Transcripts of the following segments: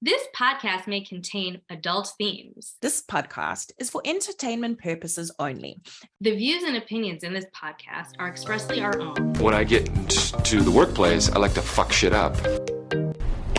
This podcast may contain adult themes. This podcast is for entertainment purposes only. The views and opinions in this podcast are expressly our own. When I get to the workplace, I like to fuck shit up.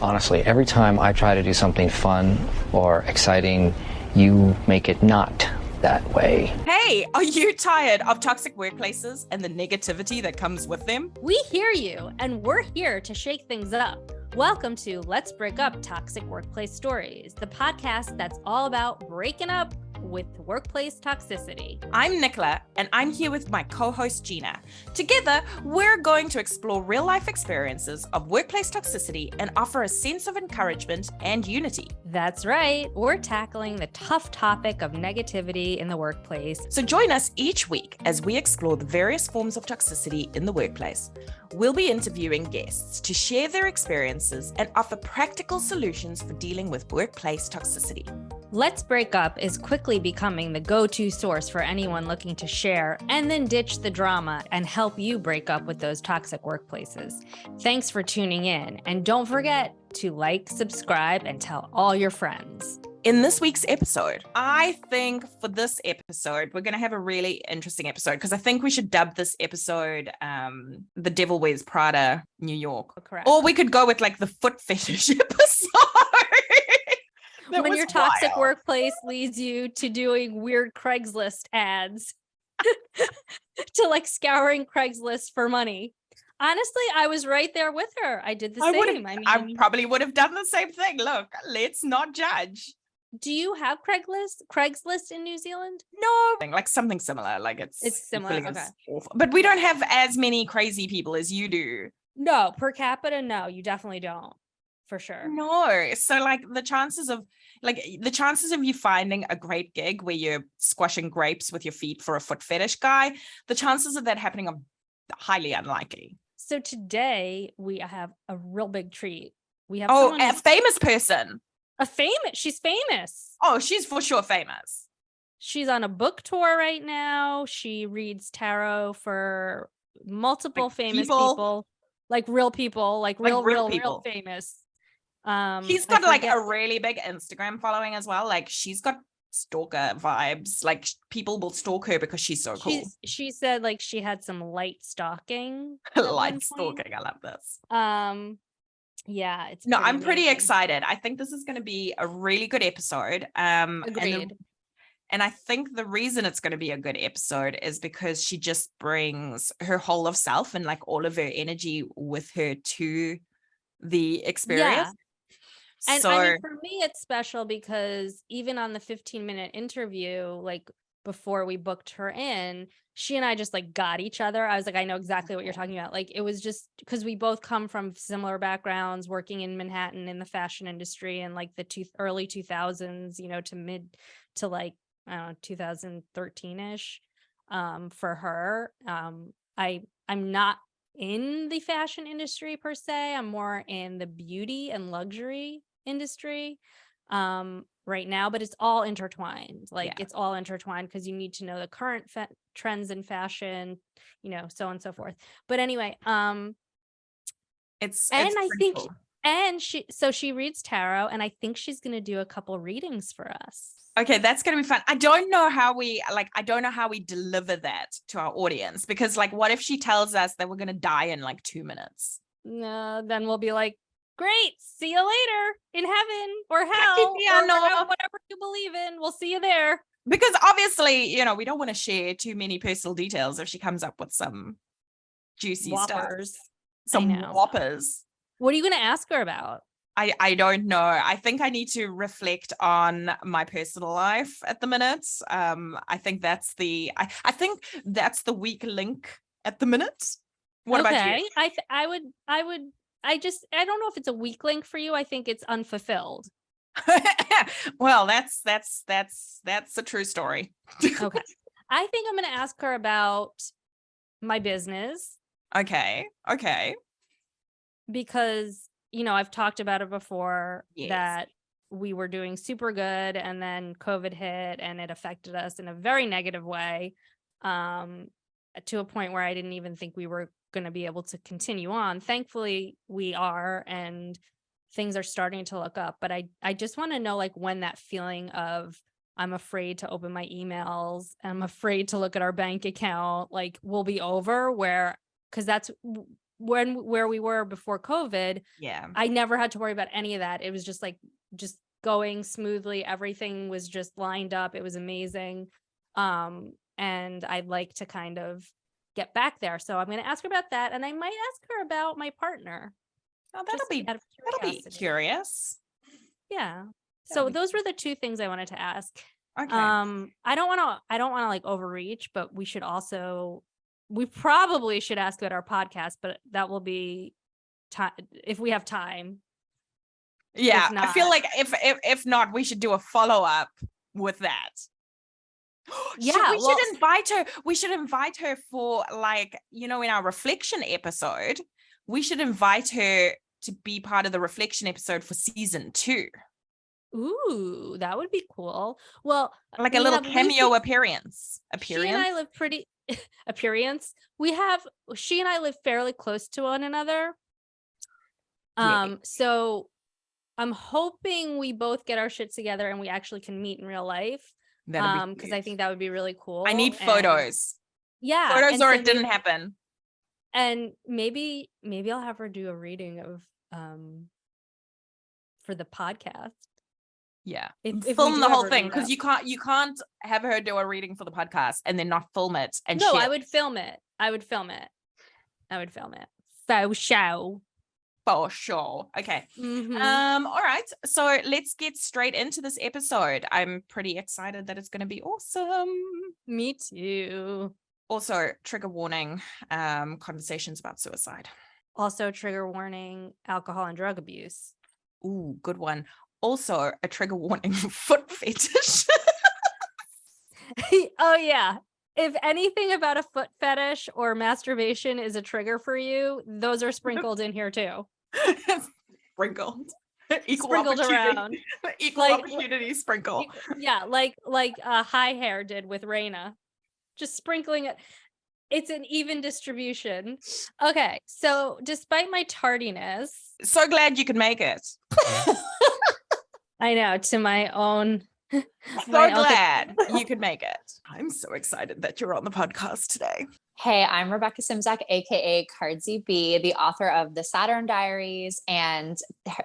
Honestly, every time I try to do something fun or exciting, you make it not that way. Hey, are you tired of toxic workplaces and the negativity that comes with them? We hear you, and we're here to shake things up. Welcome to Let's Break Up Toxic Workplace Stories, the podcast that's all about breaking up with workplace toxicity. I'm Nicola, and I'm here with my co-host Gina. Together, we're going to explore real-life experiences of workplace toxicity and offer a sense of encouragement and unity. That's right. We're tackling the tough topic of negativity in the workplace. So join us each week as we explore the various forms of toxicity in the workplace. We'll be interviewing guests to share their experiences and offer practical solutions for dealing with workplace toxicity. Let's Break Up is quickly becoming the go-to source for anyone looking to share and then ditch the drama and help you break up with those toxic workplaces. Thanks for tuning in, and don't forget to like, subscribe, and tell all your friends. In this week's episode, I think for this episode, we're going to have a really interesting episode because I think we should dub this episode The Devil Wears Prada, New York. Correct. Or we could go with like the foot fetish episode. When your toxic workplace leads you to doing weird Craigslist ads, to like scouring Craigslist for money. Honestly, I was right there with her. I did the same. I probably would have done the same thing. Look, let's not judge. Do you have Craigslist in New Zealand? No, like something similar. Like it's similar. Okay. Awful. But we don't have as many crazy people as you do. No, per capita, no, you definitely don't. For sure. No. So like the chances of you finding a great gig where you're squashing grapes with your feet for a foot fetish guy, the chances of that happening are highly unlikely. So today we have a real big treat. We have a famous person. She's famous. Oh, she's for sure famous. She's on a book tour right now. She reads tarot for multiple famous people, like real people, like real famous. She's got like a really big Instagram following as well. Like she's got stalker vibes. Like people will stalk her because she's so cool. She said like she had some light stalking. Light stalking. I love this. Yeah, it's I'm pretty excited. I think this is going to be a really good episode. Agreed. And I think the reason it's going to be a good episode is because she just brings her whole of self and like all of her energy with her to the experience. Yeah. And so, I mean, for me, it's special because even on the 15-minute interview, like before we booked her in, she and I just like got each other. I was like, I know exactly what you're talking about. Like, it was just because we both come from similar backgrounds, working in Manhattan in the fashion industry in like the early 2000s, to like, I don't know, 2013-ish. For her, I'm not in the fashion industry per se. I'm more in the beauty and luxury industry right now, but it's all intertwined. It's all intertwined because you need to know the current trends in fashion, so on and so forth. But anyway, she reads tarot, and I think she's going to do a couple readings for us. Okay, that's going to be fun. I don't know how we deliver that to our audience, because like, what if she tells us that we're going to die in like 2 minutes? No, then we'll be like, great, see you later in heaven or hell, whatever you believe in. We'll see you there. Because obviously, we don't want to share too many personal details if she comes up with some juicy whoppers. Stuff. Some whoppers. What are you going to ask her about? I don't know. I think I need to reflect on my personal life at the minute. I think that's the weak link at the minute. What about you? I don't know if it's a weak link for you. I think it's unfulfilled. Well, that's a true story. Okay. I think I'm going to ask her about my business. Okay. Because I've talked about it before. Yes. That we were doing super good, and then COVID hit and it affected us in a very negative way, to a point where I didn't even think we were going to be able to continue on. Thankfully, we are, and things are starting to look up. But I just want to know like when that feeling of I'm afraid to open my emails, I'm afraid to look at our bank account, like will be over, because that's where we were before COVID. Yeah. I never had to worry about any of that. It was just going smoothly. Everything was just lined up. It was amazing. And I'd like to kind of get back there. So I'm going to ask her about that. And I might ask her about my partner. Oh, just out of that'll be curiosity. curious. Yeah. So those were the two things I wanted to ask. Okay. I don't want to like overreach, but we probably should ask about our podcast, but that will be time if we have time. Yeah, If not, I feel like if not, we should do a follow-up with that. Yeah, we should invite her for like, in our reflection episode. We should invite her to be part of the reflection episode for season 2. Ooh, that would be cool. Well, like a little cameo appearance. She and I live pretty appearance. She and I live fairly close to one another. So I'm hoping we both get our shit together and we actually can meet in real life. Because I think that would be really cool. I need photos. Photos, or it didn't happen. And maybe I'll have her do a reading of for the podcast. Yeah. If film the whole thing, because you can't have her do a reading for the podcast and then not film it and No, share. I would film it. For sure. Okay. Mm-hmm. All right. So let's get straight into this episode. I'm pretty excited that it's going to be awesome. Me too. Also, trigger warning, conversations about suicide. Also, trigger warning, alcohol and drug abuse. Ooh, good one. Also, a trigger warning, foot fetish. Oh, yeah. If anything about a foot fetish or masturbation is a trigger for you, those are sprinkled in here too. Sprinkled. Sprinkled around. Equal opportunity sprinkle. Yeah, like High Hair did with Raina. Just sprinkling it. It's an even distribution. Okay, so despite my tardiness. So glad you could make it. I know, to my own. So glad you could make it. I'm so excited that you're on the podcast today. Hey, I'm Rebecca Simzak, aka Cardsy B, the author of The Saturn Diaries and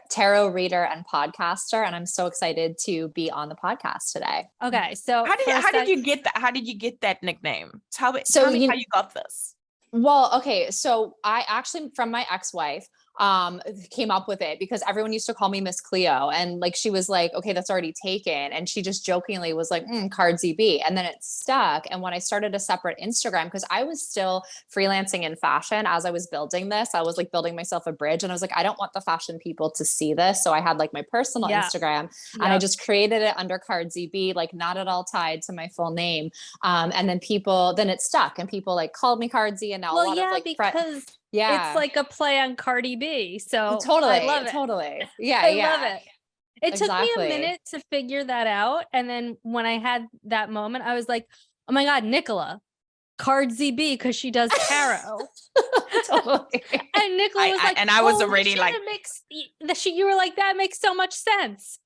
tarot reader and podcaster, and I'm so excited to be on the podcast today. Okay, so how did you get that? How did you get that nickname? Tell me how you got this. Well, okay, so I actually, from my ex-wife, came up with it because everyone used to call me Miss Cleo, and like she was like, okay, that's already taken, and she just jokingly was like Cardsy B, and then it stuck. And when I started a separate Instagram, because I was still freelancing in fashion as I was building this, I was like building myself a bridge, and I was like, I don't want the fashion people to see this, so I had like my personal Instagram, and I just created it under Cardsy B, like not at all tied to my full name, and then it stuck, and people like called me Cardsy, and now a lot of like because it's like a play on Cardi B. So totally, I love it. Totally. Yeah. I love it. It took me a Exactly. minute to figure that out. And then when I had that moment, I was like, oh my God, Nicola, Cardsy B, because she does tarot. Totally. And Nicola was like, and I was already like, you were like, that makes so much sense.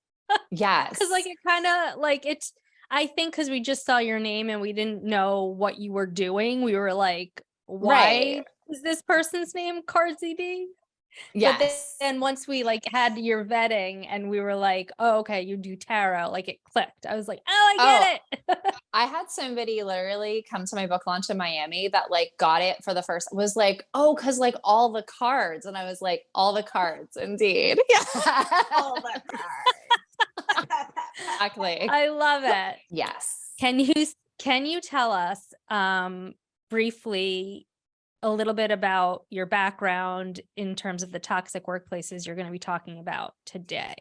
Yes. Because like it kind of like it's, I think because we just saw your name and we didn't know what you were doing. We were like, why is this person's name Cardsy B? Yes. But then once we like had your vetting and we were like, oh, okay, you do tarot, like it clicked. I was like, oh, I get it. I had somebody literally come to my book launch in Miami that like got it for the first, was like, oh, because like all the cards. And I was like, all the cards, indeed. Yeah. all the cards. Exactly. I love it. Yes. Can you tell us briefly a little bit about your background in terms of the toxic workplaces you're going to be talking about today?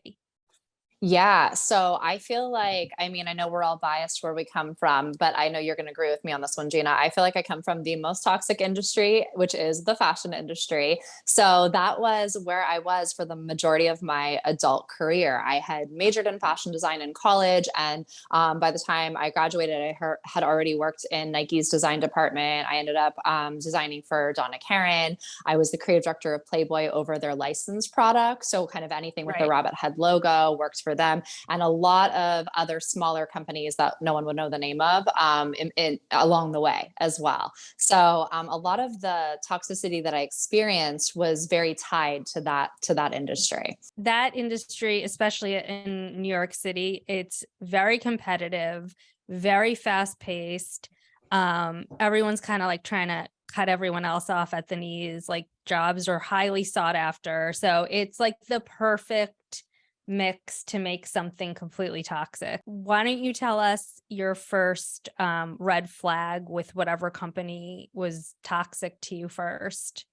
Yeah. So I feel like, I mean, I know we're all biased where we come from, but I know you're going to agree with me on this one, Gina. I feel like I come from the most toxic industry, which is the fashion industry. So that was where I was for the majority of my adult career. I had majored in fashion design in college. And by the time I graduated, had already worked in Nike's design department. I ended up designing for Donna Karan. I was the creative director of Playboy over their licensed products. So kind of anything with the Right. rabbit head logo works for them, and a lot of other smaller companies that no one would know the name of along the way as well. So a lot of the toxicity that I experienced was very tied to that industry. That industry, especially in New York City, it's very competitive, very fast paced. Everyone's kind of like trying to cut everyone else off at the knees. Like jobs are highly sought after. So it's like the perfect mix to make something completely toxic. Why don't you tell us your first red flag with whatever company was toxic to you first?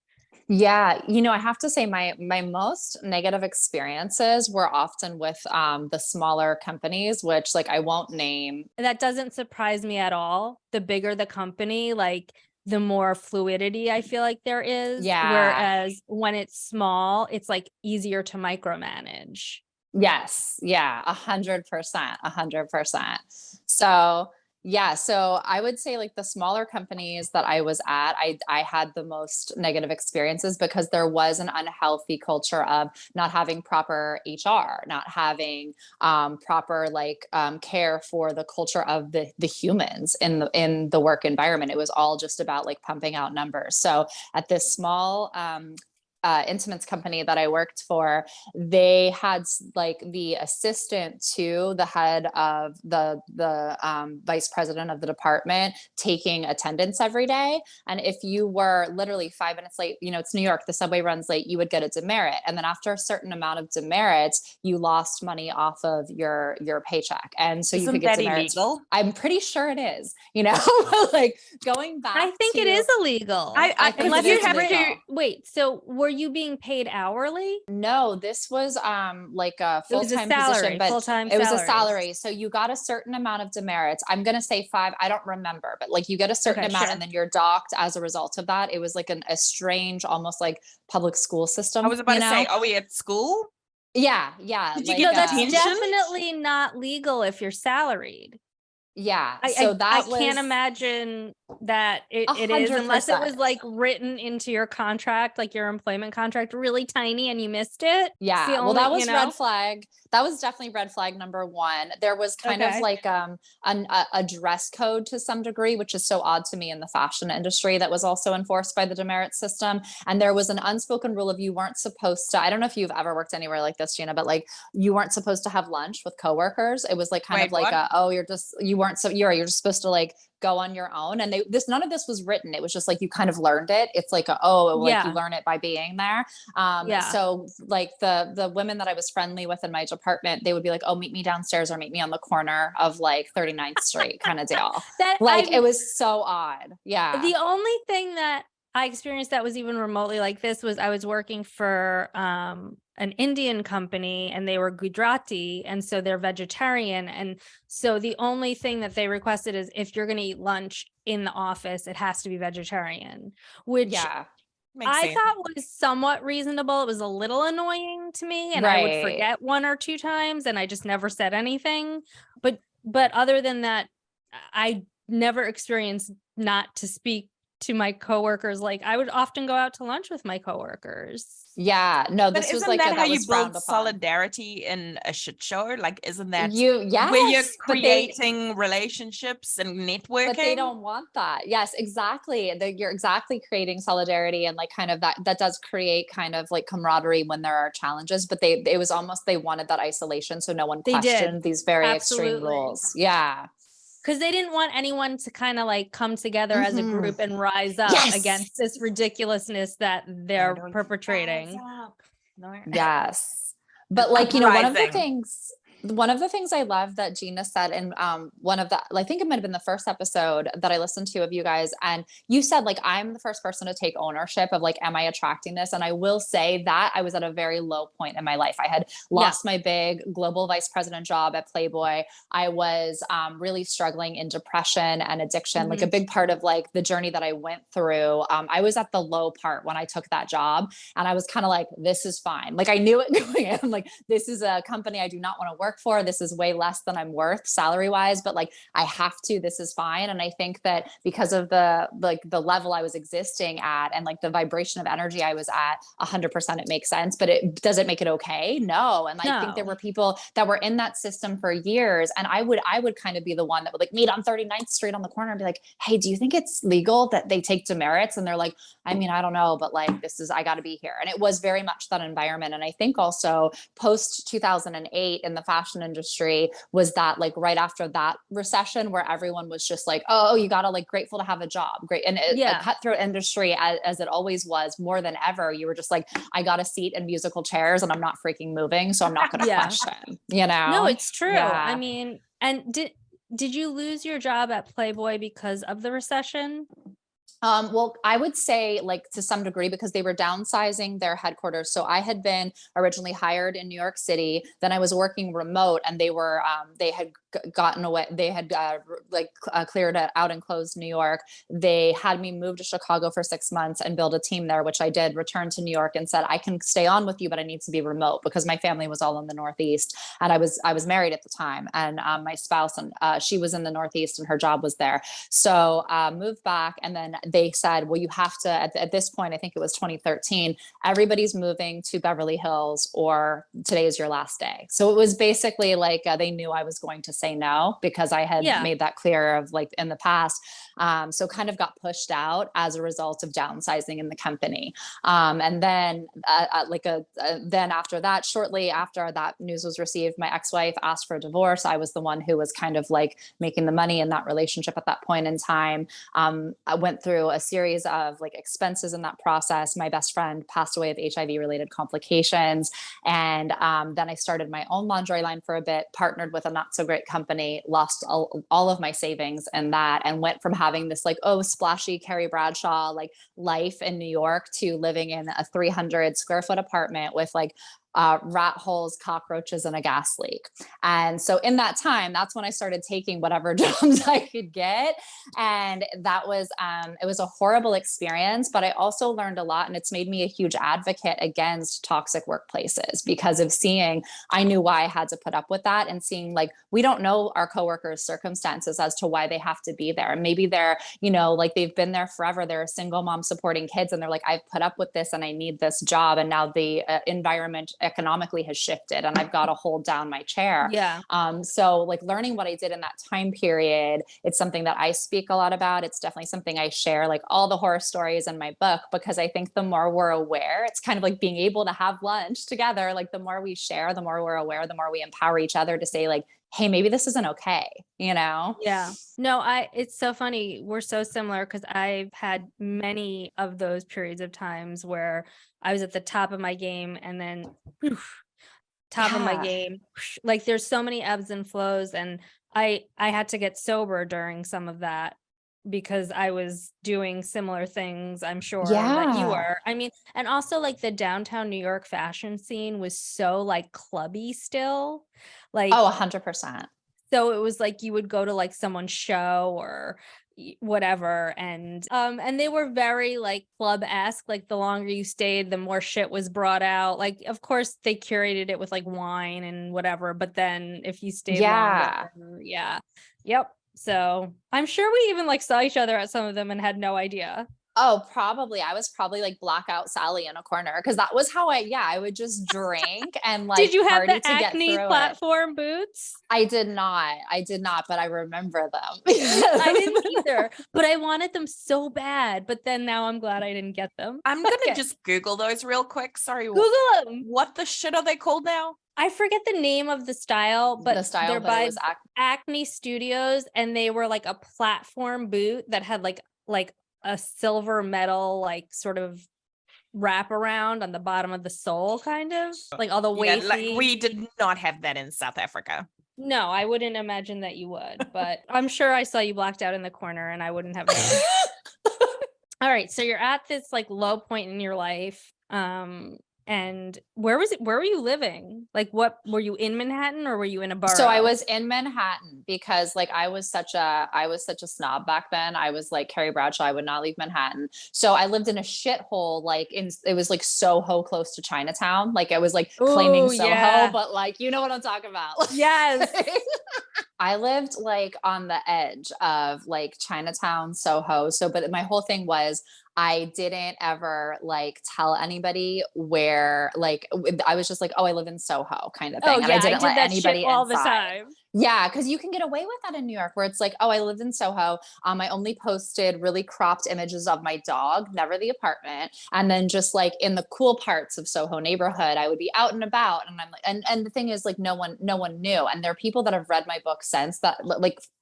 Yeah, I have to say my most negative experiences were often with the smaller companies, which like I won't name. That doesn't surprise me at all. The bigger the company, like the more fluidity I feel like there is. Yeah. Whereas when it's small, it's like easier to micromanage. Yes. Yeah. 100%. 100%. So yeah. So I would say like the smaller companies that I was at, I had the most negative experiences because there was an unhealthy culture of not having proper HR, not having proper care for the culture of the humans in the work environment. It was all just about like pumping out numbers. So at this small intimates company that I worked for, they had like the assistant to the head of the vice president of the department taking attendance every day. And if you were literally 5 minutes late, it's New York, the subway runs late, you would get a demerit. And then after a certain amount of demerits, you lost money off of your paycheck. And so you could get demerits. Illegal? I'm pretty sure it is, like going back. I think it is illegal. I think Unless it is you have illegal. to wait. So were you being paid hourly? No, this was like a It was a full-time salary, position, but full-time it was a salary. salary. So you got a certain amount of demerits. I'm going to say 5. I don't remember, but like you get a certain Okay, amount sure. and then you're docked as a result of that. It was like a strange, almost like public school system. I was about to say, are we at school? Yeah. Yeah. Did you No, get that's detention? definitely not legal if you're salaried. yeah. I can't imagine that it is, unless it was 100%. like written into your contract, like your employment contract, really tiny and you missed it. Yeah. It's the Well, that only, was red flag. That was definitely red flag number 1. There was kind of Okay. like a dress code to some degree, which is so odd to me in the fashion industry, that was also enforced by the demerit system. And there was an unspoken rule of you weren't supposed to, I don't know if you've ever worked anywhere like this, Gina, but like you weren't supposed to have lunch with coworkers. It was like kind of Wait, like what? you're just supposed to like go on your own. And none of this was written. It was just like, you kind of learned it. It's like, like you learn it by being there. So like the women that I was friendly with in my department, they would be like, oh, meet me downstairs or meet me on the corner of like 39th Street kind of deal. It was so odd. Yeah. The only thing that I experienced that was even remotely like this was I was working for an Indian company and they were Gujarati, and so they're vegetarian. And so the only thing that they requested is if you're going to eat lunch in the office, it has to be vegetarian, which I thought was somewhat reasonable. It was a little annoying to me, and I would forget 1 or 2 times and I just never said anything. But other than that, I never experienced not to speak to my coworkers. Like I would often go out to lunch with my coworkers. Yeah, no, But this was isn't like that how you frowned build upon. solidarity in a shit show? Like, isn't that Yes, where you're but creating relationships and networking? But they don't want that. Yes, exactly. You're exactly creating solidarity, and like kind of that does create kind of like camaraderie when there are challenges. But it was almost, they wanted that isolation, so no one questioned these very extreme rules. Yeah. Because they didn't want anyone to kind of like come together as a group and rise up against this ridiculousness that they're perpetrating. Yes. But like, one of the things, One of the things I love that Gina said in one of the, I think it might have been the first episode that I listened to of you guys, and you said like, I'm the first person to take ownership of like, am I attracting this? And I will say that I was at a very low point in my life. I had lost my big global vice president job at Playboy. I was really struggling in depression and addiction, like a big part of like the journey that I went through. I was at the low part when I took that job, and I was kind of like, this is fine. Like I knew it going in, like, this is a company I do not want to work for. This is way less than I'm worth salary wise, but like I have to, this is fine. And I think that because of the level I was existing at and like the vibration of energy I was at, 100% it makes sense, but does it make it okay? No. And I think there were people that were in that system for years. And I would kind of be the one that would like meet on 39th Street on the corner and be like, hey, do you think it's legal that they take demerits? And they're like, I mean, I don't know, but like, I got to be here. And it was very much that environment. And I think also post 2008 in the fashion industry was that like right after that recession where everyone was just like, oh, you got to like grateful to have a job. Great. And a cutthroat industry as it always was, more than ever, you were just like, I got a seat in musical chairs and I'm not freaking moving. So I'm not going to question, you know? No, it's true. Yeah. I mean, and did you lose your job at Playboy because of the recession? Well, I would say like to some degree because they were downsizing their headquarters. So I had been originally hired in New York City. Then I was working remote, and they were they had gotten away. They had cleared it out and closed New York. They had me move to Chicago for 6 months and build a team there, which I did. Returned to New York and said, I can stay on with you, but I need to be remote because my family was all in the Northeast, and I was married at the time, and my spouse and she was in the Northeast and her job was there. So moved back, and then they said, well, you have to, at this point, I think it was 2013, everybody's moving to Beverly Hills or today is your last day. So it was basically like they knew I was going to say no because I had made that clear of like in the past. So kind of got pushed out as a result of downsizing in the company. And then then after that, shortly after that news was received, my ex-wife asked for a divorce. I was the one who was kind of like making the money in that relationship at that point in time. I went through a series of like expenses in that process. My best friend passed away of HIV related complications. And then I started my own lingerie line for a bit, partnered with a not so great company, lost all of my savings in that, and went from having this like, oh, splashy Carrie Bradshaw like life in New York to living in a 300 square foot apartment with like rat holes, cockroaches, and a gas leak. And so in that time, that's when I started taking whatever jobs I could get. And that was, it was a horrible experience, but I also learned a lot, and it's made me a huge advocate against toxic workplaces because of seeing, I knew why I had to put up with that, and seeing like, we don't know our coworkers' circumstances as to why they have to be there. And maybe they're, you know, like they've been there forever. They're a single mom supporting kids, and they're like, I've put up with this and I need this job. And now the environment economically has shifted and I've got to hold down my chair. Yeah. So like learning what I did in that time period, it's something that I speak a lot about. It's definitely something I share, like all the horror stories in my book, because I think the more we're aware, it's kind of like being able to have lunch together. Like the more we share, the more we're aware, the more we empower each other to say like, hey, maybe this isn't okay, you know? Yeah. No, it's so funny. We're so similar because I've had many of those periods of times where I was at the top of my game and then top of my game. Like there's so many ebbs and flows, and I had to get sober during some of that because I was doing similar things, I'm sure that you were. I mean, and also like the downtown New York fashion scene was so like clubby still. Like, oh, 100%. So it was like you would go to like someone's show or whatever, and they were very like club-esque. Like the longer you stayed, the more shit was brought out. Like of course they curated it with like wine and whatever, but then if you stayed longer, yep. So I'm sure we even like saw each other at some of them and had no idea. Oh, probably. I was probably like blackout Sally in a corner because that was how I would just drink and like. Did you have party the to Acne get platform boots? I did not, but I remember them. I didn't either, but I wanted them so bad. But then now I'm glad I didn't get them. I'm gonna just Google those real quick. Sorry, Google them. What the shit are they called now? I forget the name of the style, but they're by it was Acne Studios, and they were like a platform boot that had like a silver metal like sort of wrap around on the bottom of the sole, kind of like all the Yeah, wafy. like we did not have that in South Africa. No, I wouldn't imagine that you would, but I'm sure I saw you blacked out in the corner and I wouldn't have known. All right, so you're at this like low point in your life. And where were you living? Like, what were you in Manhattan or were you in a borough? So I was in Manhattan because like I was such a snob back then. I was like Carrie Bradshaw. I would not leave Manhattan. So I lived in a shithole, it was like Soho, close to Chinatown. Like I was like claiming Ooh, Soho, yeah. but like, you know what I'm talking about. Yes. I lived like on the edge of like Chinatown, Soho. So, but my whole thing was I didn't ever like tell anybody where, like, I was just like, oh, I live in Soho kind of thing. Oh, And yeah, I didn't did let that anybody shit all the inside. time. Yeah, because you can get away with that in New York, where it's like, oh, I lived in Soho. I only posted really cropped images of my dog, never the apartment. And then just like in the cool parts of Soho neighborhood, I would be out and about. And I'm like, and the thing is, like, no one knew. And there are people that have read my book since that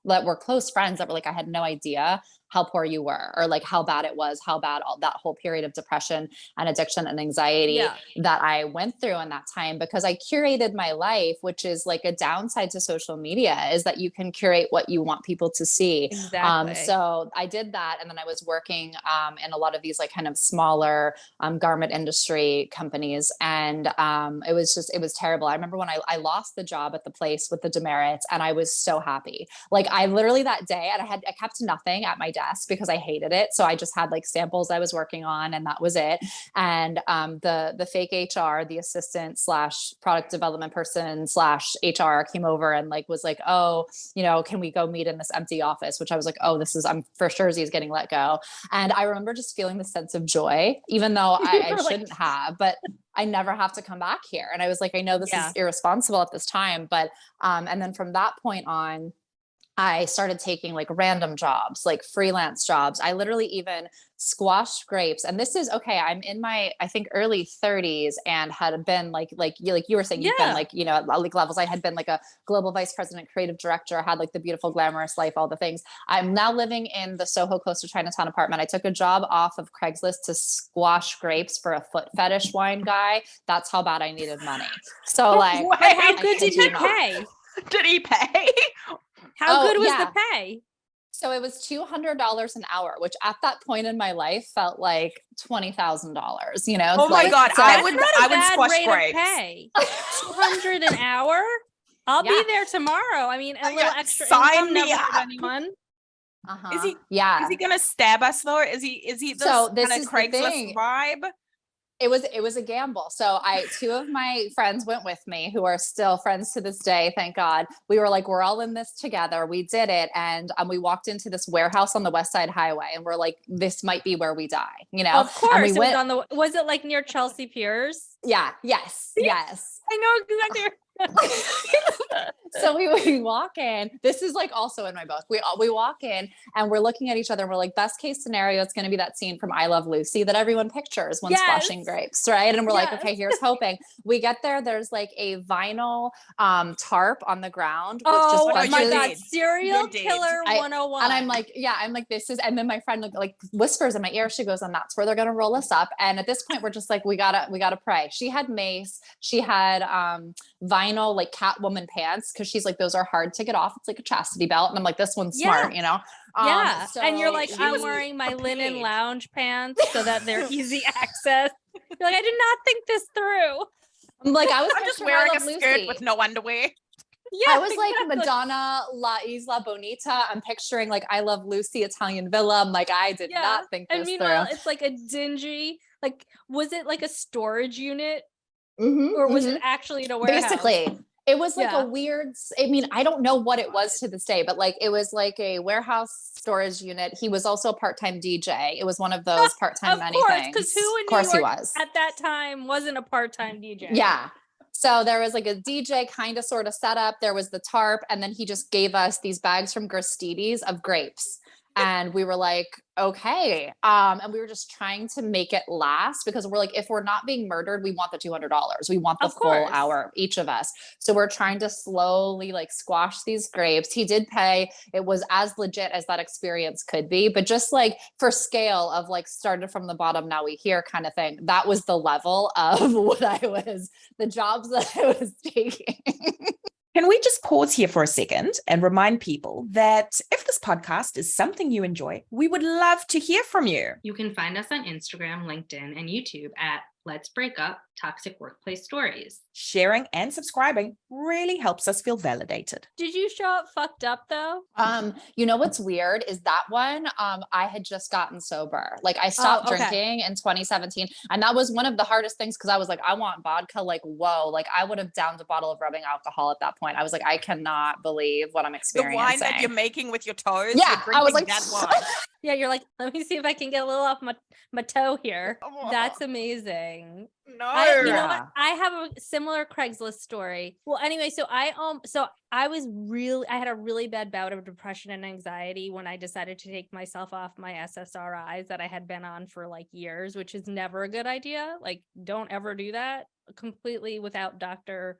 were close friends that were like, I had no idea how poor you were, or like how bad it was, how bad all that whole period of depression and addiction and anxiety that I went through in that time, because I curated my life, which is like a downside to social media, is that you can curate what you want people to see. Exactly. So I did that. And then I was working in a lot of these like kind of smaller garment industry companies. And it was terrible. I remember when I lost the job at the place with the demerits, and I was so happy. Like I literally that day, and I kept nothing at my desk because I hated it. So I just had like samples I was working on, and that was it. And the fake HR, the assistant / product development person / HR came over and like was like, oh, you know, can we go meet in this empty office? Which I was like, oh, I'm for sure he's getting let go. And I remember just feeling the sense of joy, even though I shouldn't have, but I never have to come back here. And I was like, I know this is irresponsible at this time, but and then from that point on, I started taking like random jobs, like freelance jobs. I literally even squashed grapes. And this is okay. I'm in my, I think, early 30s, and had been like you were saying, you've been like, you know, at like levels. I had been like a global vice president, creative director, had like the beautiful, glamorous life, all the things. I'm now living in the Soho close to Chinatown apartment. I took a job off of Craigslist to squash grapes for a foot fetish wine guy. That's how bad I needed money. So like, how good did he pay? Did he pay? How good was the pay? So it was $200 an hour, which at that point in my life felt like $20,000, you know? Oh my God. So I would squash grapes. Pay. $200 an hour? I'll be there tomorrow. I mean, a little extra sign income me never hurt up. anyone. Is he gonna stab us though? Is he this kind of Craigslist vibe? It was a gamble. So two of my friends went with me, who are still friends to this day. Thank God. We were like, we're all in this together. We did it. And we walked into this warehouse on the West Side Highway, and we're like, this might be where we die, you know? Of course. And we went, was it like near Chelsea Piers? Yeah. Yes. Yes. I know exactly. So we walk in. This is like also in my book. We walk in, and we're looking at each other, and we're like, best case scenario, it's going to be that scene from I Love Lucy that everyone pictures when squashing grapes, right? And we're like, okay, here's hoping. We get there. There's like a vinyl tarp on the ground with just bunches. My God, serial killer 101. And I'm like, this is. And then my friend like whispers in my ear. She goes, and that's where they're going to roll us up. And at this point, we're just like, we gotta pray. She had mace. She had vinyl like Catwoman pants, because she's like, those are hard to get off. It's like a chastity belt. And I'm like, this one's smart, you know? So and you're like, I'm wearing my linen lounge pants so that they're easy access. You're like, I did not think this through. I'm like, I'm just wearing a skirt with no underwear. Yeah, I was like Madonna, La Isla Bonita. I'm picturing like I Love Lucy, Italian Villa. I'm like, I did not think this meanwhile, through. It's like a dingy, like, was it like a storage unit? Mm-hmm, or was it actually in a warehouse? Basically. It was like a weird, I mean, I don't know what it was to this day, but like, it was like a warehouse storage unit. He was also a part-time DJ. It was one of those part-time many things. Because who in New York at that time wasn't a part-time DJ? Yeah. So there was like a DJ kind of sort of setup. There was the tarp. And then he just gave us these bags from Gristedes of grapes. And we were like, okay. And we were just trying to make it last because we're like, if we're not being murdered, we want the $200. We want the Of full course. hour, each of us. So we're trying to slowly like squash these grapes. He did pay. It was as legit as that experience could be, but just like for scale of like started from the bottom, now we here kind of thing. That was the level of what the jobs that I was taking. Can we just pause here for a second and remind people that if this podcast is something you enjoy, we would love to hear from you. You can find us on Instagram, LinkedIn, and YouTube at Let's Break Up Toxic Workplace Stories. Sharing and subscribing really helps us feel validated. Did you show up fucked up though? You know what's weird is that one, I had just gotten sober. Like I stopped drinking in 2017. And that was one of the hardest things because I was like, I want vodka. Like, whoa, like I would have downed a bottle of rubbing alcohol at that point. I was like, I cannot believe what I'm experiencing. The wine that you're making with your toes. Yeah, I was like, that wine. Yeah, you're like, let me see if I can get a little off my toe here. Oh. That's amazing. No. You know what? I have a similar Craigslist story. Well, anyway, so I had a really bad bout of depression and anxiety when I decided to take myself off my SSRIs that I had been on for like years, which is never a good idea. Like, don't ever do that completely without doctor,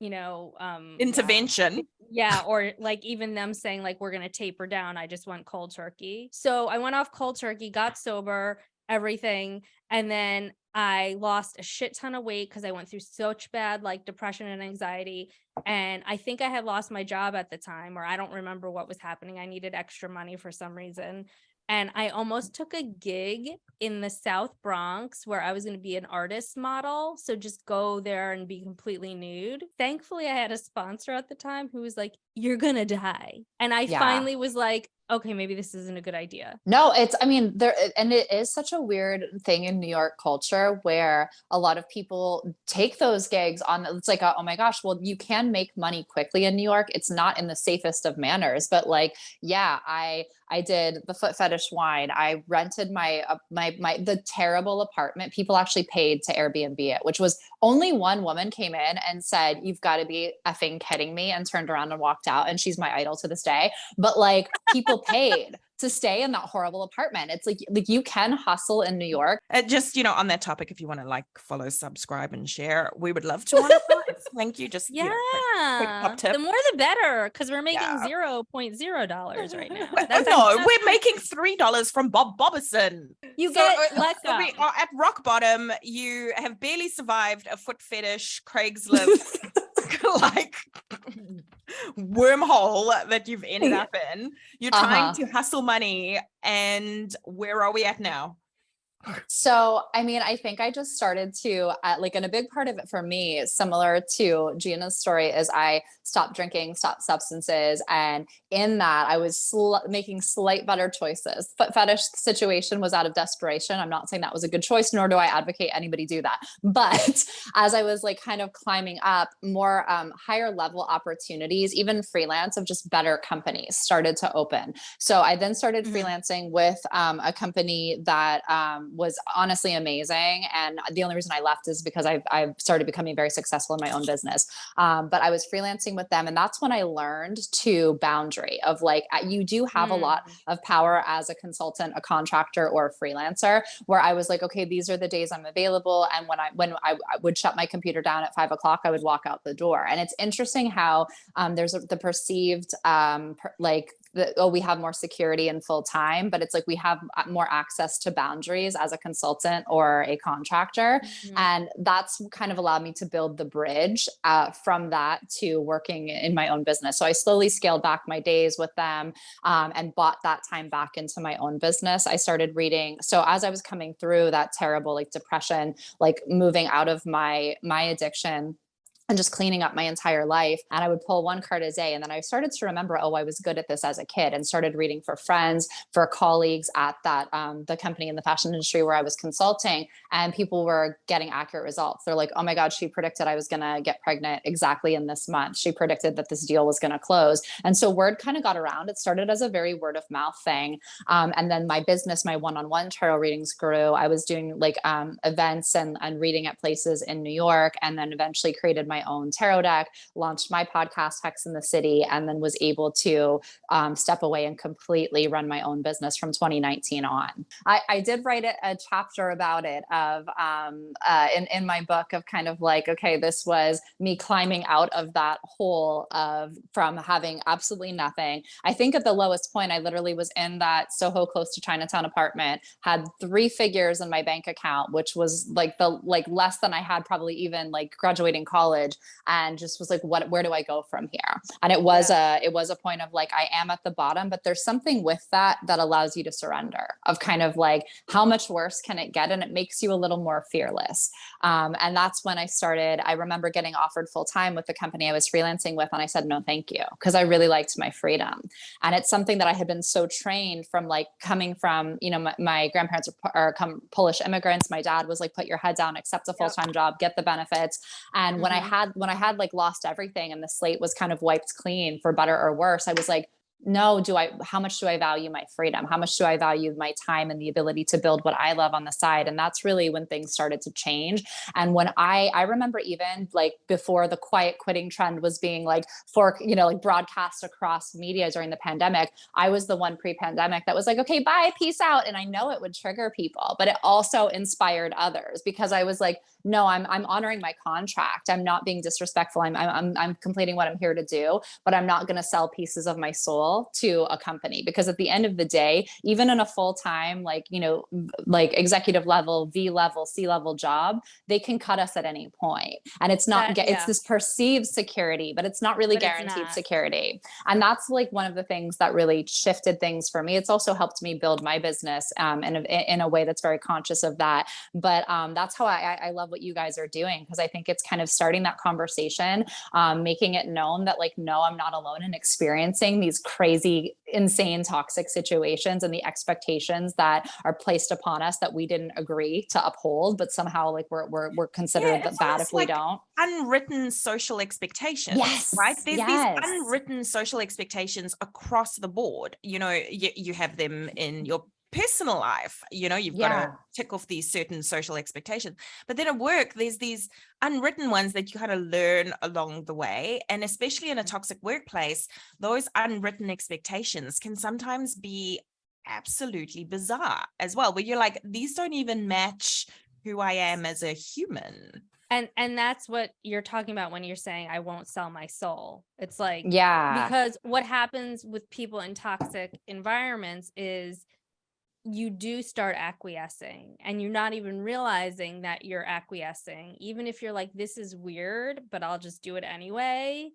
intervention. Yeah. Or like even them saying like, we're going to taper down. I just went cold turkey. So I went off cold turkey, got sober, everything. And then I lost a shit ton of weight because I went through such bad like depression and anxiety. And I think I had lost my job at the time, or I don't remember what was happening. I needed extra money for some reason. And I almost took a gig in the South Bronx where I was going to be an artist model. So just go there and be completely nude. Thankfully, I had a sponsor at the time who was like, you're going to die. And I finally was like, okay, maybe this isn't a good idea. No, it is such a weird thing in New York culture where a lot of people take those gigs on. It's like, oh my gosh, well, you can make money quickly in New York. It's not in the safest of manners, but like, yeah, I did the foot fetish wine. I rented the terrible apartment. People actually paid to Airbnb it, which was only one woman came in and said, you've got to be effing kidding me, and turned around and walked out. And she's my idol to this day. But like people paid to stay in that horrible apartment. It's like you can hustle in New York. Just, on that topic, if you want to like follow, subscribe and share, we would love to honor that. Thank you. Just, yeah, quick top tip. The more the better, because we're making $0.0 right now. No, we're making $3 from Bob Bobbison. You get less. So we are at rock bottom. You have barely survived a foot fetish Craigslist like wormhole that you've ended up in. You're trying to hustle money, and where are we at now? So, I mean, I think I just started to and a big part of it for me, similar to Gina's story, is I stopped drinking, stopped substances. And in that I was making slight better choices. Foot fetish situation was out of desperation. I'm not saying that was a good choice, nor do I advocate anybody do that. But as I was like kind of climbing up, more higher level opportunities, even freelance of just better companies started to open. So I then started freelancing with a company that was honestly amazing. And the only reason I left is because I've started becoming very successful in my own business. But I was freelancing with them. And that's when I learned to boundary of like, you do have a lot of power as a consultant, a contractor, or a freelancer, where I was like, okay, these are the days I'm available. And when I would shut my computer down at 5 o'clock, I would walk out the door. And it's interesting how there's the perceived we have more security and full time, but it's like we have more access to boundaries as a consultant or a contractor. And that's kind of allowed me to build the bridge from that to working in my own business. So I slowly scaled back my days with them and bought that time back into my own business. I started reading. So as I was coming through that terrible like depression, like moving out of my addiction, and just cleaning up my entire life. And I would pull one card a day. And then I started to remember, oh, I was good at this as a kid, and started reading for friends, for colleagues at that, the company in the fashion industry where I was consulting, and people were getting accurate results. They're like, oh my God, she predicted I was going to get pregnant exactly in this month. She predicted that this deal was going to close. And so word kind of got around. It started as a very word of mouth thing. And then my business, my one-on-one tarot readings grew. I was doing like events and reading at places in New York, and then eventually created my my own tarot deck, launched my podcast, Hex in the City, and then was able to step away and completely run my own business from 2019 on. I did write a chapter about it of in my book of kind of like, okay, this was me climbing out of that hole of from having absolutely nothing. I think at the lowest point, I literally was in that Soho close to Chinatown apartment, had 3 figures in my bank account, which was like less than I had probably even like graduating college, and just was like, where do I go from here? And it was a point of like, I am at the bottom, but there's something with that allows you to surrender, of kind of like, how much worse can it get? And it makes you a little more fearless. And that's when I remember getting offered full time with the company I was freelancing with. And I said, no, thank you. Cause I really liked my freedom. And it's something that I had been so trained from, like coming from, you know, my grandparents are Polish immigrants. My dad was like, put your head down, accept a full-time job, get the benefits. And when I had like lost everything and the slate was kind of wiped clean for better or worse, I was like, no, how much do I value my freedom? How much do I value my time and the ability to build what I love on the side? And that's really when things started to change. And when I remember even like before the quiet quitting trend was being like like broadcast across media during the pandemic, I was the one pre-pandemic that was like, okay, bye, peace out. And I know it would trigger people, but it also inspired others because I was like, no, I'm honoring my contract. I'm not being disrespectful. I'm completing what I'm here to do, but I'm not going to sell pieces of my soul to a company, because at the end of the day, even in a full-time, like executive level, V level, C level job, they can cut us at any point. And it's not, it's this perceived security, but it's not really guaranteed security. And that's like one of the things that really shifted things for me. It's also helped me build my business in a way that's very conscious of that. But that's how I love what you guys are doing, because I think it's kind of starting that conversation, making it known that like, no, I'm not alone in experiencing these crazy, insane, toxic situations and the expectations that are placed upon us that we didn't agree to uphold, but somehow like we're considered bad if we don't. Unwritten social expectations, right? There's these unwritten social expectations across the board. You know, you have them in your personal life, you know, you've got to tick off these certain social expectations, but then at work there's these unwritten ones that you kind of learn along the way. And especially in a toxic workplace, those unwritten expectations can sometimes be absolutely bizarre as well, where you're like, these don't even match who I am as a human. And that's what you're talking about when you're saying I won't sell my soul. It's like, because what happens with people in toxic environments is you do start acquiescing, and you're not even realizing that you're acquiescing, even if you're like, this is weird, but I'll just do it anyway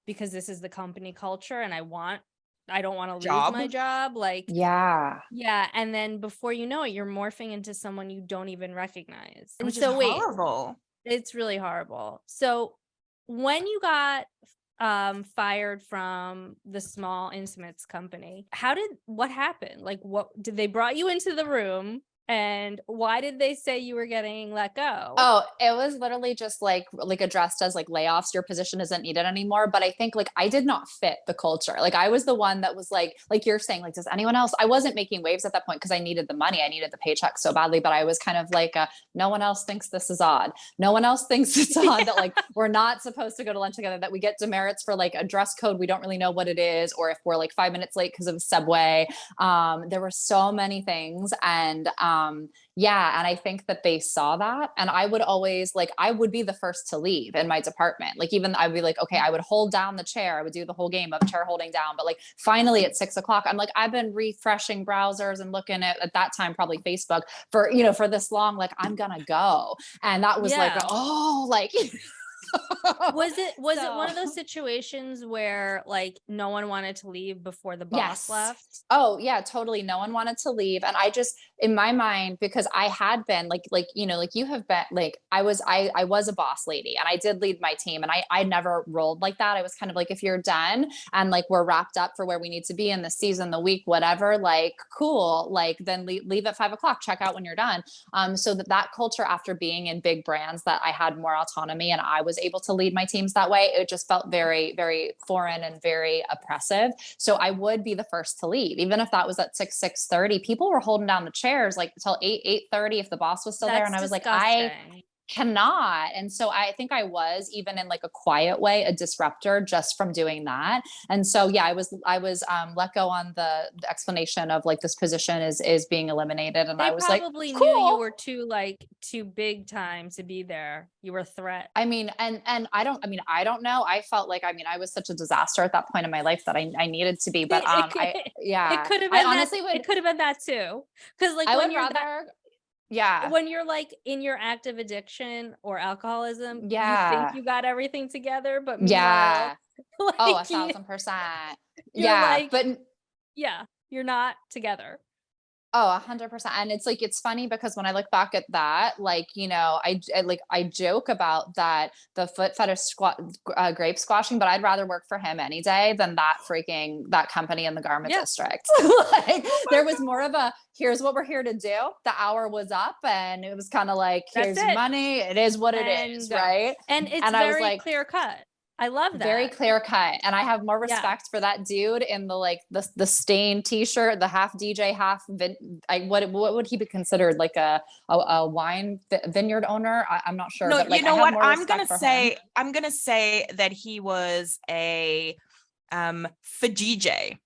because this is the company culture and I don't want to lose my job. Like, and then before you know it, you're morphing into someone you don't even recognize. And which is horrible. It's really horrible. So when you got fired from the small intimates company, what happened? Like, what did they brought you into the room, and why did they say you were getting let go? Oh, it was literally just like addressed as like layoffs. Your position isn't needed anymore. But I think like I did not fit the culture. Like I was the one that was like you're saying, like, does anyone else? I wasn't making waves at that point because I needed the money. I needed the paycheck so badly. But I was kind of like, no one else thinks this is odd. No one else thinks it's odd that like we're not supposed to go to lunch together, that we get demerits for like a dress code. We don't really know what it is. Or if we're like 5 minutes late because of subway. There were so many things. And and I think that they saw that. And I would always I would be the first to leave in my department. Like, even I'd be like, okay, I would hold down the chair. I would do the whole game of chair holding down. But like, finally at 6 o'clock, I'm like, I've been refreshing browsers and looking at that time, probably Facebook for this long, like, I'm gonna go. And that was was it one of those situations where like no one wanted to leave before the boss left? Oh yeah, totally. No one wanted to leave. And I just, in my mind, because I had been like you have been, like, I was a boss lady and I did lead my team, and I never rolled like that. I was kind of like, if you're done and like we're wrapped up for where we need to be in the season, the week, whatever, like, cool, like then leave at 5 o'clock, check out when you're done. So that culture, after being in big brands, that I had more autonomy and I was able to lead my teams that way, it just felt very, very foreign and very oppressive. So I would be the first to leave, even if that was at 6:30. People were holding down the chairs like until 8:30 if the boss was still there. And I was like, cannot. And so I think I was, even in like a quiet way, a disruptor just from doing that. And so yeah, I was let go on the explanation of like, this position is being eliminated. And They I was like, probably knew cool. you were too big time to be there. You were a threat. I mean, and I don't know. I felt like, I was such a disaster at that point in my life that I needed to be, but It could have I been honestly it could have been that too. Because like I when would you're rather, yeah. when you're like in your active addiction or alcoholism, you Yeah. think you got everything together, but meanwhile, Yeah. like, Oh, you, 1,000%. you're Yeah. like, But yeah, you're not together. oh, 100%. And it's like, it's funny because when I look back at that, like, you know, I joke about that, the foot fetish grape squashing, but I'd rather work for him any day than that company in the garment Yeah. district. Like, there was more of a, here's what we're here to do. The hour was up and it was kind of like, here's That's your it. money. It is what it And is. go. Right. And it's And I was very like, clear cut. I love that. very clear cut. And I have more Yeah. respect for that dude in the like the stained t-shirt, the half DJ, half what would he be considered, like a wine vineyard owner? I'm not sure. No, but like, you know I have what? more respect for him. I'm gonna say that he was a for DJ.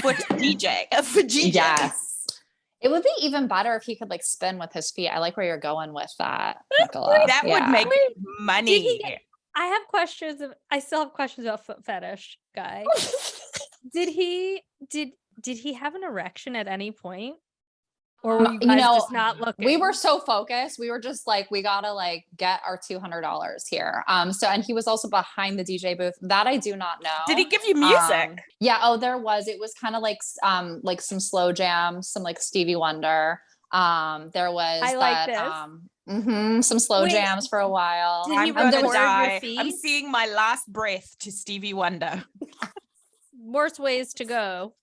Foot DJ. For DJ. Yes. It would be even better if he could like spin with his feet. I like where you're going with that, Nicola. That would make money. I have questions. I still have questions about foot fetish guy. Did he have an erection at any point? Or were you guys just not looking? We were so focused. We were just like, we gotta like get our $200 here. So, and he was also behind the DJ booth. That I do not know. Did he give you music? Yeah. Oh, there was. It was kind of like some slow jams, some like Stevie Wonder. There was I like this. Some slow jams for a while. Did he I'm gonna record die. your feet? I'm seeing my last breath to Stevie Wonder. Worst ways to go,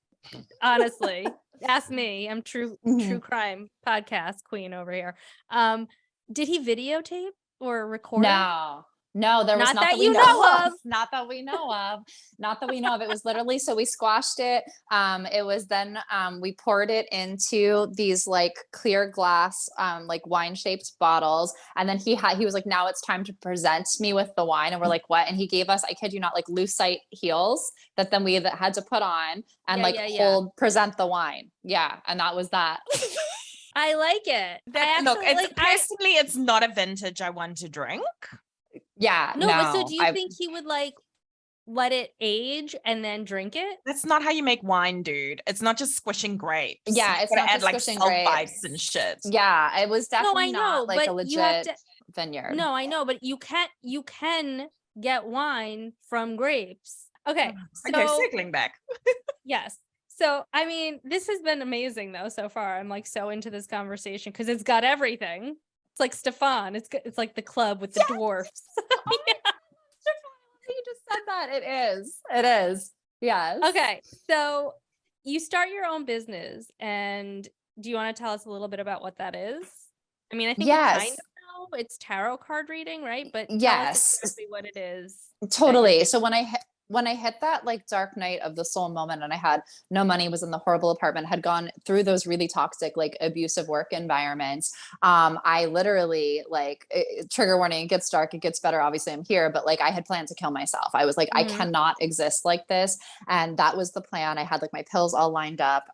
honestly. Ask me. I'm true crime podcast queen over here. Did he videotape or record? No, there was Not not that that we you know know of. Not that we know of. Not that we know of. It was literally, so we squashed it. It was then we poured it into these like clear glass, like wine shaped bottles. And then he was like, now it's time to present me with the wine. And we're like, what? And he gave us, I kid you not, like lucite heels that then we had to put on and present the wine. Yeah. And that was that. I like it. Personally, it's not a vintage I want to drink. Yeah. No, but so do you think he would like let it age and then drink it? That's not how you make wine, dude. It's not just squishing grapes. Yeah, it's not add just like squishing sulfites grapes and shit. Yeah, it was definitely not like a but you have legit vineyard. No, I know, but you can get wine from grapes. Okay. Okay, circling back. Yes. So, I mean, this has been amazing though so far. I'm like so into this conversation because it's got everything. It's like Stefan. It's like the club with the dwarfs. Yeah. You just said that. It is. Yes. Okay. So you start your own business, and do you want to tell us a little bit about what that is? I mean, I think we kind of know it's tarot card reading, right? But tell us exactly what it is. Totally. So when I hit that like dark night of the soul moment and I had no money, was in the horrible apartment, had gone through those really toxic, like abusive work environments. I literally trigger warning, it gets dark, it gets better. Obviously I'm here, but like I had planned to kill myself. I was like, I cannot exist like this. And that was the plan. I had like my pills all lined up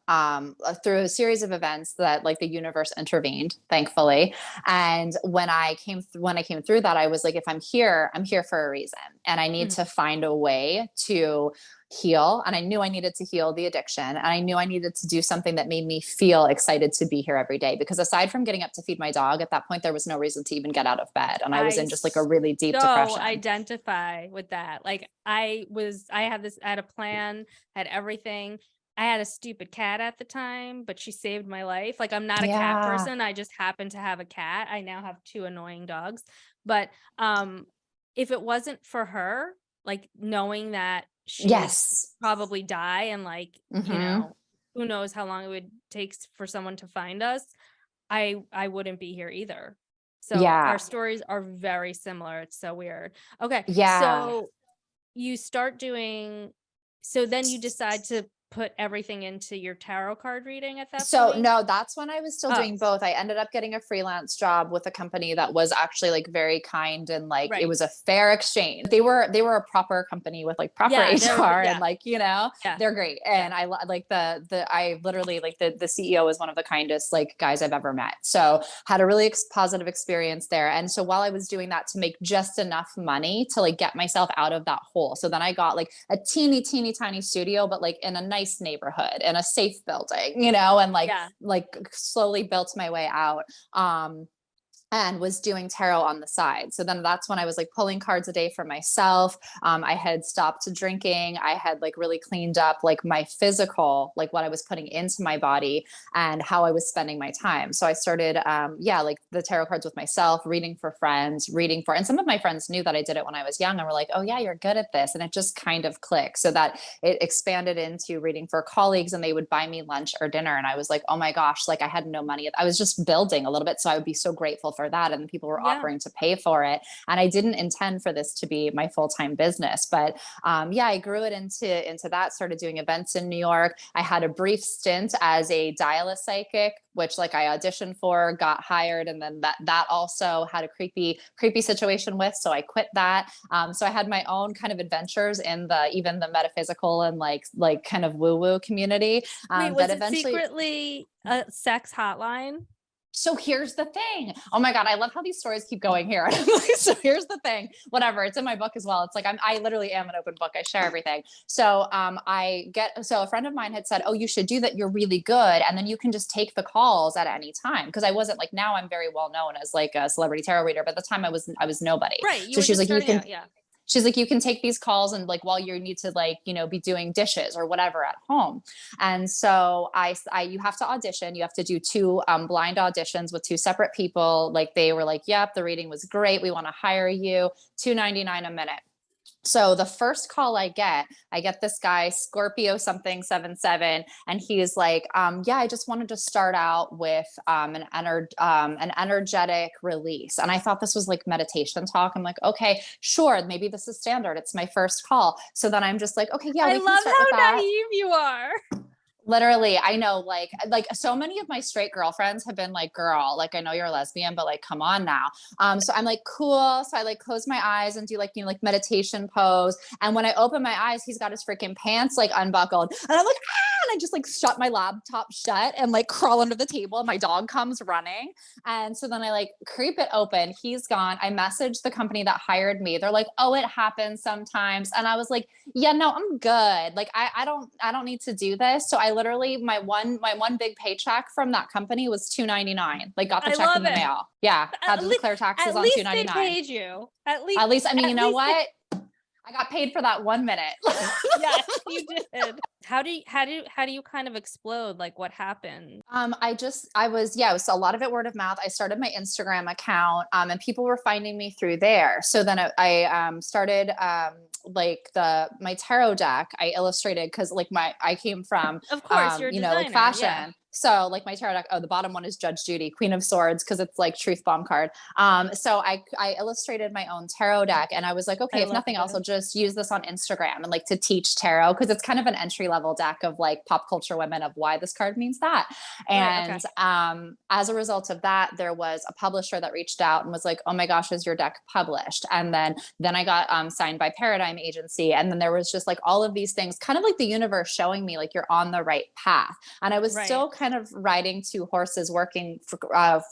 through a series of events that like the universe intervened, thankfully. And when I came through that, I was like, if I'm here for a reason. And I need to find a way to heal. And I knew I needed to heal the addiction. And I knew I needed to do something that made me feel excited to be here every day. Because aside from getting up to feed my dog, at that point, there was no reason to even get out of bed. And I was in just like a really deep depression. Identify with that. Like I had a plan, had everything. I had a stupid cat at the time, but she saved my life. Like I'm not a cat person. I just happen to have a cat. I now have 2 annoying dogs. But if it wasn't for her, like knowing that she would probably die and like, you know, who knows how long it would take for someone to find us, I wouldn't be here either. So our stories are very similar. It's so weird. Okay. Yeah. So you start doing, so then you decide to put everything into your tarot card reading at that So point? no, that's when I was still Oh. doing both. I ended up getting a freelance job with a company that was actually like very kind, and like it Right. was a fair exchange. They were a proper company with like proper Yeah, HR yeah. and like, you know, Yeah. they're great. And I like I literally like the CEO is one of the kindest like guys I've ever met. So had a really positive experience there. And so while I was doing that to make just enough money to like get myself out of that hole. So then I got like a teeny tiny studio, but like in a nice neighborhood in a safe building, you know, and like Yeah. slowly built my way out. And was doing tarot on the side. So then that's when I was like pulling cards a day for myself. I had stopped drinking. I had like really cleaned up like my physical, like what I was putting into my body and how I was spending my time. So I started, like the tarot cards with myself, reading for friends, and some of my friends knew that I did it when I was young and were like, oh yeah, you're good at this. And it just kind of clicked, so that it expanded into reading for colleagues, and they would buy me lunch or dinner. And I was like, oh my gosh, like I had no money. I was just building a little bit. So I would be so grateful for that. And people were offering to pay for it. And I didn't intend for this to be my full-time business, but I grew it into that, started doing events in New York. I had a brief stint as a dialysis psychic, which like I auditioned for, got hired. And then that also had a creepy situation with, so I quit that. So I had my own kind of adventures in even the metaphysical and like kind of woo-woo community. Wait, was it eventually secretly a sex hotline? So here's the thing. Oh my God, I love how these stories keep going here. So here's the thing. Whatever, it's in my book as well. It's like I literally am an open book. I share everything. So so a friend of mine had said, "Oh, you should do that. You're really good, and then you can just take the calls at any time." Because I wasn't like, now I'm very well known as like a celebrity tarot reader, but at the time I was nobody. Right. So she's like, you can. Yeah. She's like, you can take these calls and like while you need to like, you know, be doing dishes or whatever at home. And so you have to audition. You have to do two blind auditions with two separate people. Like they were like, yep, the reading was great. We want to hire you. $2.99 a minute. So the first call I get this guy, Scorpio something 77, and he is like, I just wanted to start out with an energetic release. And I thought this was like meditation talk. I'm like, okay, sure, maybe this is standard. It's my first call. So then I'm just like, okay, yeah, I we can love start with how that. naive you are. Literally, I know, like so many of my straight girlfriends have been like, girl, like I know you're a lesbian, but like come on now. So I'm like, cool. So I like close my eyes and do like, you know, like meditation pose. And when I open my eyes, he's got his freaking pants like unbuckled. And I'm like, and I just like shut my laptop shut and like crawl under the table. And my dog comes running. And so then I like creep it open. He's gone. I messaged the company that hired me. They're like, oh, it happens sometimes. And I was like, yeah, no, I'm good. Like I don't need to do this. So I literally, my one big paycheck from that company was $2.99. Like got the check in the mail. Yeah. Had to declare taxes on $2.99. They paid you. At least, I mean, you know what? I got paid for that 1 minute. Yes, you did. How do you kind of explode? Like what happened? It was a lot of it word of mouth. I started my Instagram account, and people were finding me through there. So then I started, like my tarot deck I illustrated, because like I came from, of course, you're a designer, like fashion. Yeah. So like my tarot deck, the bottom one is Judge Judy, Queen of Swords, because it's like truth bomb card. So I illustrated my own tarot deck, and I was like, okay, if nothing else, I'll just use this on Instagram and like to teach tarot, because it's kind of an entry level deck of like pop culture women of why this card means that. And as a result of that, there was a publisher that reached out and was like, oh my gosh, is your deck published? And then I got signed by Paradigm Agency, and then there was just like all of these things, kind of like the universe showing me like you're on the right path. And I was still kind of riding two horses, working for,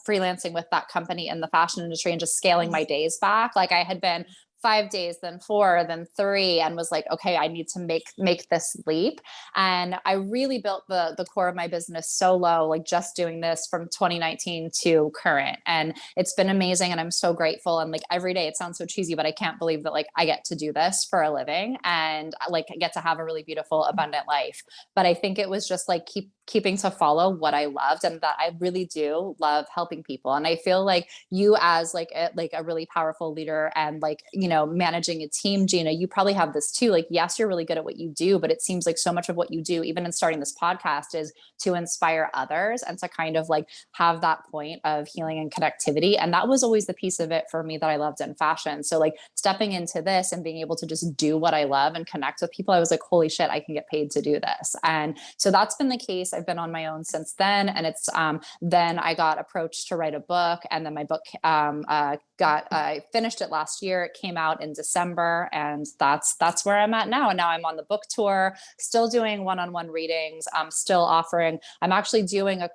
freelancing with that company in the fashion industry and just scaling my days back. Like I had been 5 days, then 4, then 3, and was like, okay, I need to make this leap. And I really built the core of my business solo, like just doing this from 2019 to current. And it's been amazing. And I'm so grateful. And like every day, it sounds so cheesy, but I can't believe that like I get to do this for a living and like I get to have a really beautiful, abundant life. But I think it was just like keeping to follow what I loved, and that I really do love helping people. And I feel like you, as like a really powerful leader and like, you know, managing a team, Gina, you probably have this too. Like, yes, you're really good at what you do, but it seems like so much of what you do, even in starting this podcast, is to inspire others and to kind of like have that point of healing and connectivity. And that was always the piece of it for me that I loved in fashion. So like stepping into this and being able to just do what I love and connect with people, I was like, holy shit, I can get paid to do this. And so that's been the case. I've been on my own since then. And it's, then I got approached to write a book, and then my book, I finished it last year. It came out in December, and that's where I'm at now. And now I'm on the book tour, still doing one-on-one readings. I'm still offering, I'm actually doing a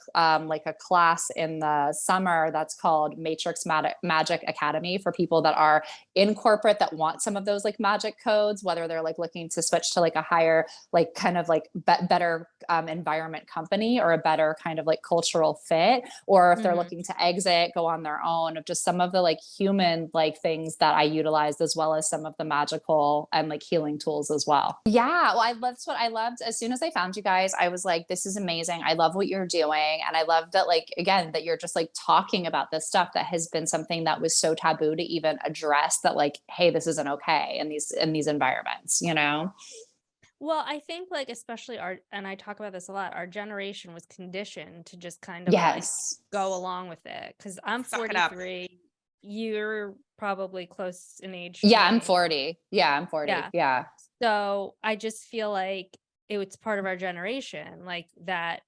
class in the summer that's called Matrix Magic Academy for people that are in corporate that want some of those like magic codes, whether they're like looking to switch to like a higher, like kind of like better environment company, or a better kind of like cultural fit, or if they're looking to exit, go on their own, of just some of the like human like things that I utilized, as well as some of the magical and like healing tools as well. Yeah. Well, that's what I loved. As soon as I found you guys, I was like, this is amazing. I love what you're doing. And I love that, like, again, that you're just like talking about this stuff that has been something that was so taboo to even address, that like, hey, this isn't okay in these environments, you know? Well, I think like, especially and I talk about this a lot, our generation was conditioned to just kind of Yes. like go along with it. Cause I'm Suck it up. 43. You're probably close in age. Yeah, to I'm me. 40. Yeah, I'm 40. Yeah. Yeah. So I just feel like it's part of our generation, like that.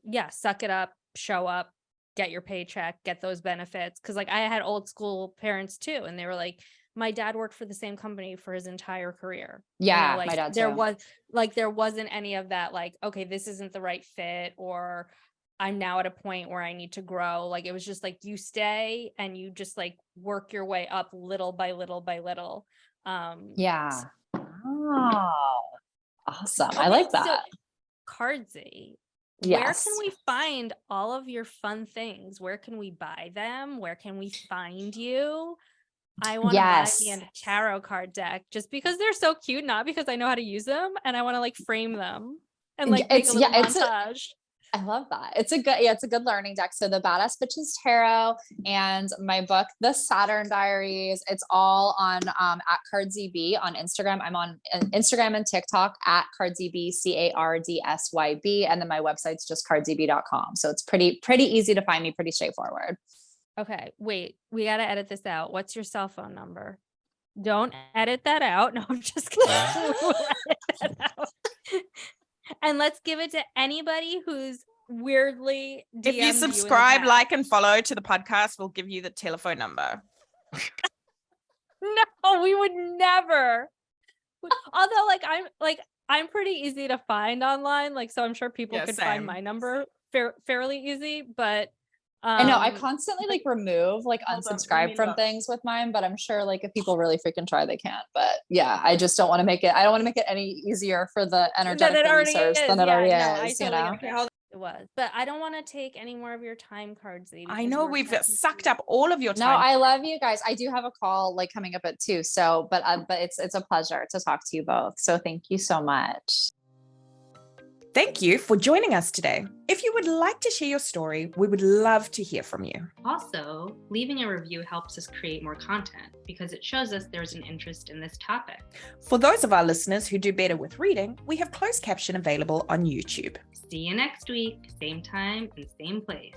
Yeah. Suck it up, show up, get your paycheck, get those benefits. Cause like I had old school parents too. And they were like, my dad worked for the same company for his entire career. Yeah, like my dad there too. there wasn't any of that, like, okay, this isn't the right fit, or I'm now at a point where I need to grow. Like, it was just like, you stay and you just like work your way up little by little by little. Yeah. Oh, awesome. I Okay, like so that. Cardsy, where Yes. can we find all of your fun things? Where can we buy them? Where can we find you? I want to buy me a tarot card deck just because they're so cute, not because I know how to use them, and I want to like frame them and like make a little montage. I love that. It's a good learning deck. So the Badass Bitches Tarot and my book, The Saturn Diaries, it's all on at Cardsy B on Instagram. I'm on Instagram and TikTok at Cardsy B, CARDSYB. And then my website's just cardsyb.com. So it's pretty easy to find me, pretty straightforward. Okay, wait, we got to edit this out. What's your cell phone number? Don't edit that out. No, I'm just kidding. We'll edit that out. And let's give it to anybody who's weirdly DM'd If you subscribe, like, and follow to the podcast, we'll give you the telephone number. No, we would never. Although, I'm pretty easy to find online. Like, so I'm sure people could find my number fairly easy, but I know I constantly like remove, like unsubscribe from things with mine, but I'm sure like if people really freaking try, they can. But yeah, I just don't want to make it. I don't want to make it any easier for the energetic releasers than it already is. You know, it was, but I don't want to take any more of your time, Cardsy. I know we've sucked up all of your time. No, I love you guys. I do have a call like coming up at 2. So, but it's a pleasure to talk to you both. So thank you so much. Thank you for joining us today. If you would like to share your story, we would love to hear from you. Also, leaving a review helps us create more content because it shows us there's an interest in this topic. For those of our listeners who do better with reading, we have closed caption available on YouTube. See you next week, same time and same place.